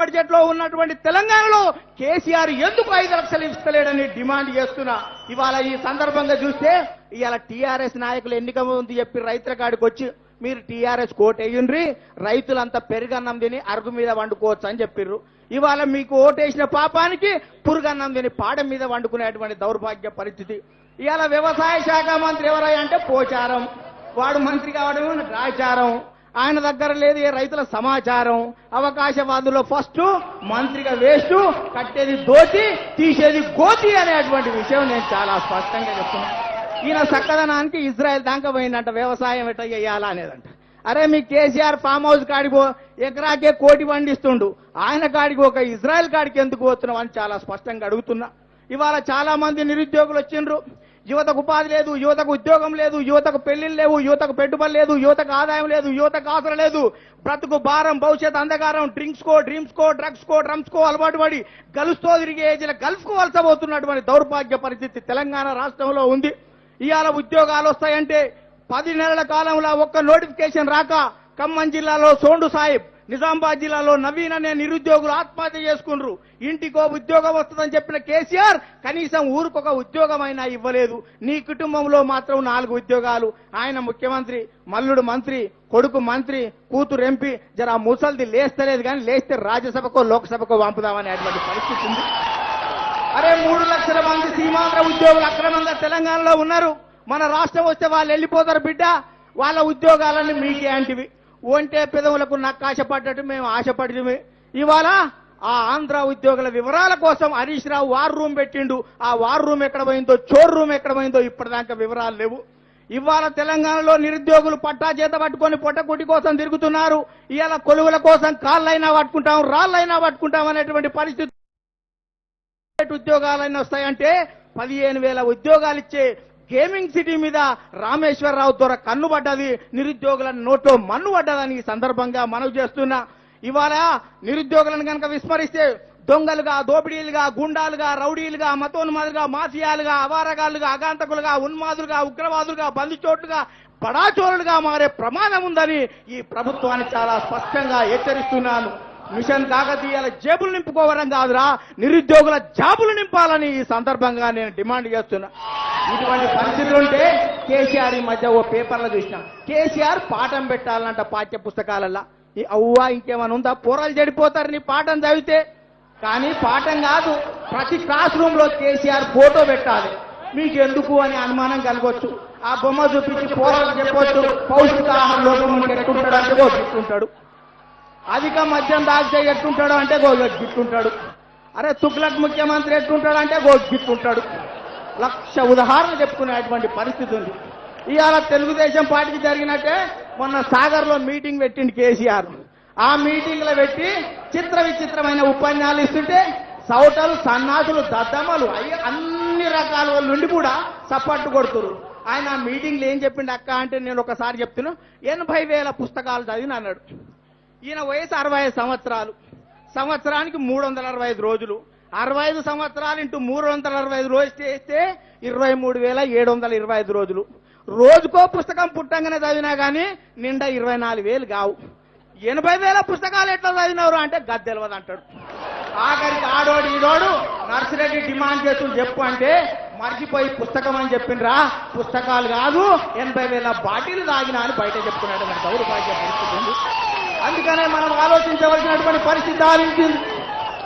Budget లో ఉన్నటువంటి తెలంగాణలో కేసీఆర్ ఎందుకు 5 లక్షలు ఇస్తలేడని డిమాండ్ చేస్తున్నా. ఇవాళ ఈ సందర్భంగా చూస్తే ఇవాళ టీఆర్ఎస్ నాయకులు ఎన్నిక ఉంది చెప్పి రైతుల కాడికి వచ్చి మీరు టీఆర్ఎస్ కోటేయుండ్రి రైతులంతా పెరుగన్నం తిని అరుగు మీద వండుకోవచ్చు అని చెప్పిర్రు. ఇవాళ మీకు ఓటేసిన పాపానికి పురుగన్నం తిని పాడ మీద వండుకునేటువంటి దౌర్భాగ్య పరిస్థితి. ఇవాళ వ్యవసాయ శాఖ మంత్రి ఎవరయ్యా అంటే పోచారం, వాడు మంత్రి కావడం రాచారం, ఆయన దగ్గర లేదు ఏ రైతుల సమాచారం. అవకాశవాదుల్లో ఫస్ట్ మంత్రిగా వేస్ట్, కట్టేది దోచి తీసేది గోతి అనేటువంటి విషయం నేను చాలా స్పష్టంగా చెప్తున్నాను. ఈయన చక్కదనానికి ఇజ్రాయెల్ దాకా పోయిందంట వ్యవసాయం ఎట్లా చేయాలా అనేదంట. అరే మీ కేసీఆర్ ఫామ్ హౌస్ కాడికి ఎకరాకే కోటి పండిస్తుండు, ఆయన కాడికి ఒక ఇజ్రాయెల్ కాడికి ఎందుకు పోతున్నావు అని చాలా స్పష్టంగా అడుగుతున్నా. ఇవాళ చాలా మంది నిరుద్యోగులు వచ్చిండ్రు. యువతకు ఉపాధి లేదు, యువతకు ఉద్యోగం లేదు, యువతకు పెళ్లిళ్ళు లేవు, యువతకు పెట్టుబడి లేదు, యువతకు ఆదాయం లేదు, యువతకు ఆసర లేదు. బ్రతుకు భారం, భవిష్యత్ అంధకారం, డ్రింక్స్ కో డ్రగ్స్ కో డ్రమ్స్ కో అలవాటు పడి గల్ఫ్తో తిరిగే ఏజ్ల గల్ఫ్ కు వలసబోతున్నటువంటి దౌర్భాగ్య పరిస్థితి తెలంగాణ రాష్ట్రంలో ఉంది. ఇవాళ ఉద్యోగాలు వస్తాయంటే 10 నెలల కాలంలో ఒక్క నోటిఫికేషన్ రాక ఖమ్మం జిల్లాలో సోండు సాహిబ్, నిజామాబాద్ జిల్లాలో నవీన్ అనే నిరుద్యోగులు ఆత్మహత్య చేసుకున్నారు. ఇంటికో ఉద్యోగం వస్తుందని చెప్పిన కేసీఆర్ కనీసం ఊరికొక ఉద్యోగం అయినా ఇవ్వలేదు. నీ కుటుంబంలో మాత్రం 4 ఉద్యోగాలు. ఆయన ముఖ్యమంత్రి, మల్లుడు మంత్రి, కొడుకు మంత్రి, కూతురు ఎంపీ. జర ముసల్ది లేస్తలేదు కానీ లేస్తే రాజ్యసభకో లోక్సభకో పంపుదామనేటువంటి పరిస్థితి ఉంది. అరే 3 లక్షల మంది సీమాంధ్ర ఉద్యోగులు అక్రమంగా తెలంగాణలో ఉన్నారు. మన రాష్ట్రం వస్తే వాళ్ళు వెళ్ళిపోతారు బిడ్డ. వాళ్ళ ఉద్యోగాలన్నీ మీకే అంటివి. ఒంటే పెదవులకు నాకు ఆశపడ్డట్టు మేము ఆశపడినవి. ఇవాళ ఆ ఆంధ్ర ఉద్యోగుల వివరాల కోసం హరీష్ రావు వార్ రూమ్ పెట్టిండు. ఆ వార్ రూమ్ ఎక్కడ పోయిందో, చోర్ రూమ్ ఎక్కడ పోయిందో ఇప్పటిదాకా వివరాలు లేవు. ఇవాళ తెలంగాణలో నిరుద్యోగులు పట్టా చేత పట్టుకొని పొట్టకుటి కోసం తిరుగుతున్నారు. ఇవాళ కొలువుల కోసం కాళ్ళైనా పట్టుకుంటాం, రాళ్ళైనా పట్టుకుంటాం అనేటువంటి పరిస్థితి. ఉద్యోగాలైనా వస్తాయంటే 15,000 ఉద్యోగాలు ఇచ్చే గేమింగ్ సిటీ మీద రామేశ్వరరావు ద్వారా కన్ను పడ్డది, నిరుద్యోగుల నోట్లో మన్ను పడ్డదని ఈ సందర్భంగా మనవి చేస్తున్నా. ఇవాళ నిరుద్యోగులను కనుక విస్మరిస్తే దొంగలుగా, దోపిడీలుగా, గుండాలుగా, రౌడీలుగా, మతోన్మాదులుగా, మాఫియాలుగా, అవారగాళ్లుగా, అగాంతకులుగా, ఉన్మాదులుగా, ఉగ్రవాదులుగా, బందిచోట్లుగా, బడాచోరులుగా మారే ప్రమాదం ఉందని ఈ ప్రభుత్వాన్ని చాలా స్పష్టంగా హెచ్చరిస్తున్నాను. మిషన్ కాకతీయాల జేబులు నింపుకోవడం కాదురా, నిరుద్యోగుల జాబులు నింపాలని ఈ సందర్భంగా నేను డిమాండ్ చేస్తున్నా. ఇటువంటి పరిస్థితులుంటే కేసీఆర్ ఈ మధ్య ఓ పేపర్లో చూసిన కేసీఆర్ పాఠం పెట్టాలంట పాఠ్య పుస్తకాలల్లో. అవ్వా ఇంకేమైనా ఉందా? పోరాలు చెడిపోతారు నీ పాఠం చదివితే. కానీ పాఠం కాదు, ప్రతి క్లాస్ రూమ్ లో కేసీఆర్ ఫోటో పెట్టాలి. మీకు ఎందుకు అని అనుమానం కలగొచ్చు. ఆ బొమ్మ చూపించి పోరాలు చెప్పొచ్చు. పౌష్టికాహార లోపం ఎట్టుంటాడు అంటే గోగిట్టుంటాడు, అధిక మద్యం దాగితే ఎట్టుంటాడు అంటే గోగిట్టుంటాడు. అరే తుగ్లక్ ముఖ్యమంత్రి ఎట్టుంటాడు అంటే గోగిట్టుంటాడు. 1,00,000 ఉదాహరణ చెప్పుకునేటువంటి పరిస్థితి ఉంది. ఇవాళ తెలుగుదేశం పార్టీకి జరిగినట్టే మొన్న సాగర్ లో మీటింగ్ పెట్టింది కేసీఆర్. ఆ మీటింగ్ లో పెట్టి చిత్ర విచిత్రమైన ఉపన్యాసాలు ఇస్తుంటే సౌటలు, సన్నాసులు, దద్దమ్మలు అన్ని రకాల వాళ్ళ నుండి కూడా సపోర్ట్ కొడుతున్నారు. ఆయన ఆ మీటింగ్ లో ఏం చెప్పిండు అక్క అంటే నేను ఒకసారి చెప్తున్నా, 80,000 పుస్తకాలు చదివిన అన్నాడు. ఈయన వయసు 65 సంవత్సరాలు, సంవత్సరానికి 365 రోజులు. 65 సంవత్సరాలు ఇంటూ 365 రోజులు చేస్తే 23,725 రోజులు. రోజుకో పుస్తకం పుట్టంగానే చదివినా కానీ నిండా 24,000 కావు. 80,000 పుస్తకాలు ఎట్లా చదివినవరు అంటే గద్దెలవదు అంటాడు. ఆఖరికి ఆడోడు ఈడోడు నర్సిరెడ్డి డిమాండ్ చేస్తూ చెప్పు అంటే మర్చిపోయి పుస్తకం అని చెప్పిండ్రా, పుస్తకాలు కాదు 80,000 బాటిల్ తాగినా అని బయట చెప్పుకున్నాడు. మన దౌర్భాగ్య పరిస్థితి ఉంది. అందుకనే మనం ఆలోచించవలసినటువంటి పరిస్థితి ఆలోచించింది.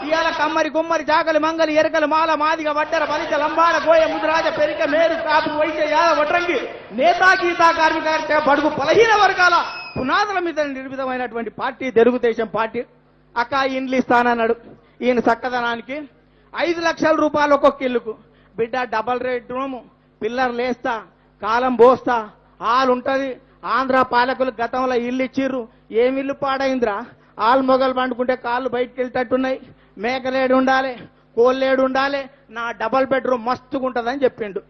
ఇవాళ కమ్మరి, గుమ్మరి, జాగలి, మంగలి, ఎరకలు, మాల, మాదిగ, వడ్డెర, బలిజ, లంబాడ, గోయ, ముద్రాజ, పెరిక, మేరు, కాపు, వైశ్య, యాదవ, వడ్రంగి, నేతా, గీతా, కార్మిక, బడుగు, బలహీన వర్గాల పునాదుల మీద నిర్మితమైనటువంటి పార్టీ తెలుగుదేశం పార్టీ. అక్క ఇండ్లు ఇస్తానన్నాడు. ఈయన చక్కదనానికి 5 లక్షల రూపాయలు ఒక్కొక్క ఇల్లుకు. బిడ్డ డబల్ బెడ్రూమ్, పిల్లర్ లేస్తా, కాలం పోస్తా, హాల్ ఉంటది. ఆంధ్ర పాలకులు గతంలో ఇల్లు ఇచ్చిర్రు. ఏమి ఇల్లు పాడైందిరా? ఆలు మొగలు పండుకుంటే కాళ్ళు బయటకు వెళ్తట్టున్నాయి. మేకలేడు ఉండాలి, కోళ్ళేడు ఉండాలి, నా డబల్ బెడ్రూమ్ మస్తుగుంటదని చెప్పిండు.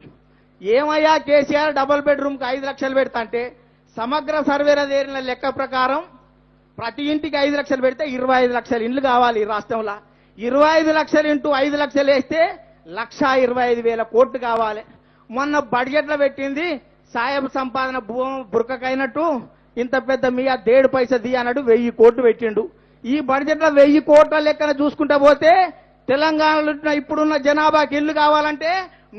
ఏమయ్యా కేసీఆర్ డబల్ బెడ్రూమ్కి 5 లక్షలు పెడతా అంటే సమగ్ర సర్వేలో తేలిన లెక్క ప్రకారం ప్రతి ఇంటికి 5 లక్షలు పెడితే 25 లక్షల ఇండ్లు కావాలి ఈ రాష్ట్రంలో. 25 లక్షలు ఇంటూ 5 లక్షలు వేస్తే 1,25,000 కోట్లు కావాలి. మొన్న బడ్జెట్లో పెట్టింది సాయబ్ సంపాదన బురకకైనట్టు ఇంత పెద్ద మీ 1.5 పైసా ది అన్నాడు 1,000 కోట్లు పెట్టిండు. ఈ బడ్జెట్లో 1000 కోట్ల లెక్కన చూసుకుంటా పోతే తెలంగాణలో ఇప్పుడున్న జనాభాకి ఇల్లు కావాలంటే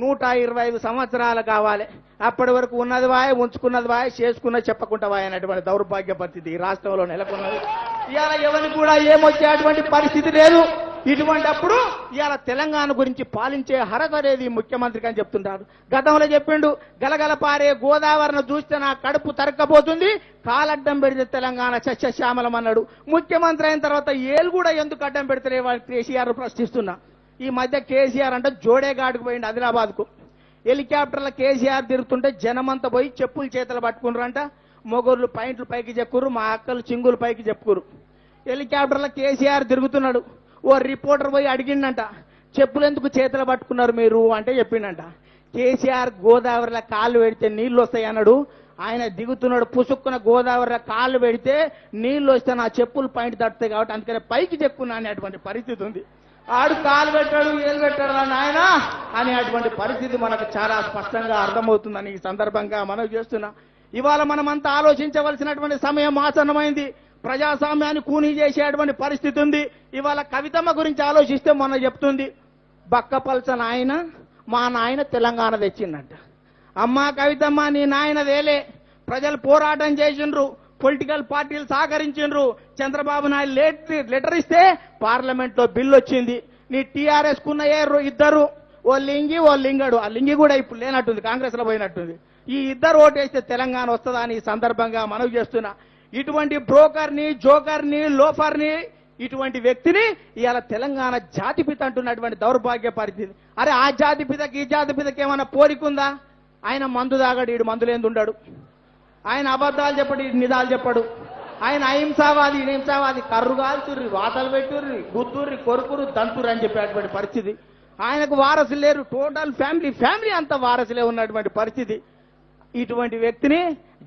125 సంవత్సరాలు కావాలి. అప్పటి వరకు ఉన్నది వాయ్, ఉంచుకున్నది వాయ్, చేసుకున్నది చెప్పకుండా వాయ్ అనేటువంటి దౌర్భాగ్య పరిస్థితి ఈ రాష్ట్రంలో నెలకొన్నది. ఇవాళ ఎవరికి కూడా ఏమొచ్చేటువంటి పరిస్థితి లేదు. ఇటువంటి అప్పుడు ఇవాళ తెలంగాణ గురించి పాలించే అర్హత అనేది ముఖ్యమంత్రికి అని చెప్తుంటారు. గతంలో చెప్పిండు, గలగల పారే గోదావరిని చూస్తే నా కడుపు తరక్కపోతుంది, కాలడ్డం పెడితే తెలంగాణ సస్యశ్యామలం అన్నాడు. ముఖ్యమంత్రి అయిన తర్వాత ఏళ్ళు కూడా ఎందుకు అడ్డం పెడితే కేసీఆర్ ప్రశ్నిస్తున్నా. ఈ మధ్య కేసీఆర్ అంటే జోడేఘాటుకు పోయిండు ఆదిలాబాద్కు. హెలికాప్టర్ల కేసీఆర్ తిరుగుతుంటే జనమంతా పోయి చెప్పులు చేతులు పట్టుకున్నారంట. మొగోళ్ళు పాయింట్లు పైకి చెప్పుకురు, మా అక్కలు చింగులు పైకి చెప్పుకురు. హెలికాప్టర్ల కేసీఆర్ తిరుగుతున్నాడు. ఓ రిపోర్టర్ పోయి అడిగిండంట, చెప్పులు ఎందుకు చేతులు పట్టుకున్నారు మీరు అంటే చెప్పిండంట. కేసీఆర్ గోదావరిలో కాళ్ళు పెడితే నీళ్లు వస్తాయి అన్నాడు. ఆయన దిగుతున్నాడు, పుసుక్కున గోదావరిలో కాళ్ళు పెడితే నీళ్లు వస్తే నా చెప్పులు పాయింట్ తట్టుతాయి కాబట్టి అందుకనే పైకి చెప్పుకున్నా అనేటువంటి పరిస్థితి ఉంది. ఆడు కాలు పెట్టాడు, ఏలు పెట్టాడు నాయన అనేటువంటి పరిస్థితి మనకు చాలా స్పష్టంగా అర్థమవుతుందని ఈ సందర్భంగా మనం చేస్తున్నా. ఇవాళ మనమంతా ఆలోచించవలసినటువంటి సమయం ఆసన్నమైంది. ప్రజాస్వామ్యాన్ని కూనీ చేసేటువంటి పరిస్థితి ఉంది. ఇవాళ కవితమ్మ గురించి ఆలోచిస్తే మొన్న చెప్తుంది, బక్కపల్స నాయన మా నాయన తెలంగాణ తెచ్చిందంట. అమ్మా కవితమ్మ, నీ నాయన వేలే, ప్రజలు పోరాటం చేసిండ్రు, పొలిటికల్ పార్టీలు సహకరించిండ్రు, చంద్రబాబు నాయుడు లెటర్ ఇస్తే పార్లమెంట్ లో బిల్లు వచ్చింది. నీ టీఆర్ఎస్ కున్న ఇద్దరు, ఓ లింగి ఓ లింగడు, ఆ లింగి కూడా ఇప్పుడు లేనట్టుంది, కాంగ్రెస్ లో పోయినట్టుంది. ఈ ఇద్దరు ఓటేస్తే తెలంగాణ వస్తుందా అని ఈ సందర్భంగా మనవి చేస్తున్నా. ఇటువంటి బ్రోకర్ని, జోకర్ని, లోఫర్ని, ఇటువంటి వ్యక్తిని ఇవాళ తెలంగాణ జాతిపిత అంటున్నటువంటి దౌర్భాగ్య పరిస్థితి. అరే ఆ జాతిపితకి ఈ జాతిపితకి ఏమైనా పోలికుందా? ఆయన మందు తాగాడు, ఈడు మందులేందు ఉండడు. ఆయన అబద్ధాలు చెప్పడు, ఈడు నిజాలు చెప్పడు. ఆయన అహింసావాది, హింసావాది, కర్రు కాల్చుర్రి, వాతలు పెట్టుర్రి, గుద్దుర్రి, కొరుకురు, దంతుర్రి అని చెప్పేటువంటి పరిస్థితి. ఆయనకు వారసులు లేరు, టోటల్ ఫ్యామిలీ అంతా వారసులే ఉన్నటువంటి పరిస్థితి. ఇటువంటి వ్యక్తిని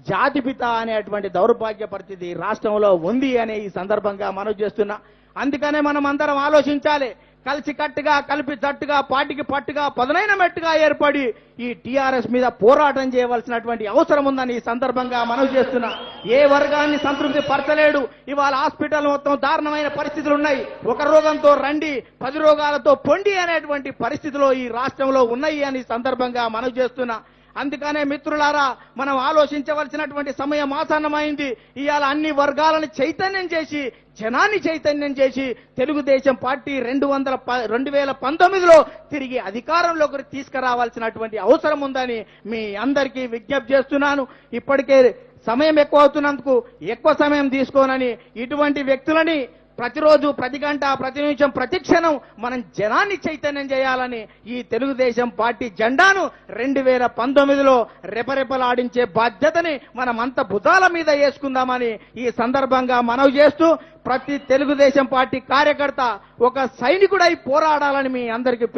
జాతిపిత అనేటువంటి దౌర్భాగ్య పరిస్థితి రాష్ట్రంలో ఉంది అనే ఈ సందర్భంగా మనం చేస్తున్నా. అందుకనే మనం అందరం ఆలోచించాలి. కలిసి కట్టుగా, కలిపి జట్టుగా, పార్టీకి పట్టుగా, పదునైన మెట్టుగా ఏర్పడి ఈ టీఆర్ఎస్ మీద పోరాటం చేయవలసినటువంటి అవసరం ఉందని ఈ సందర్భంగా మనం చేస్తున్నా. ఏ వర్గాన్ని సంతృప్తి పరచలేడు. ఇవాళ హాస్పిటల్ మొత్తం దారుణమైన పరిస్థితులు ఉన్నాయి. ఒక రోగంతో రండి, 10 రోగాలతో పొండి అనేటువంటి పరిస్థితులు ఈ రాష్ట్రంలో ఉన్నాయి అని సందర్భంగా మనం చేస్తున్నా. అందుకనే మిత్రులారా, మనం ఆలోచించవలసినటువంటి సమయం ఆసన్నమైంది. ఇవాళ అన్ని వర్గాలను చైతన్యం చేసి, జనాన్ని చైతన్యం చేసి తెలుగుదేశం పార్టీ 2019లో తిరిగి అధికారంలోకి తీసుకురావాల్సినటువంటి అవసరం ఉందని మీ అందరికీ విజ్ఞప్తి చేస్తున్నాను. ఇప్పటికే సమయం ఎక్కువ అవుతున్నందుకు ఎక్కువ సమయం తీసుకోనని, ఇటువంటి వ్యక్తులని ప్రతిరోజు, ప్రతి గంట, ప్రతి నిమిషం, ప్రతి క్షణం మనం జనాన్ని చైతన్యం చేయాలని ఈ తెలుగుదేశం పార్టీ జెండాను 2019లో రెపరెపలాడించే బాధ్యతని మనమంతా భుజాల మీద వేసుకుందామని ఈ సందర్భంగా మనవి చేస్తూ, ప్రతి తెలుగుదేశం పార్టీ కార్యకర్త ఒక సైనికుడై పోరాడాలని మీ అందరికీ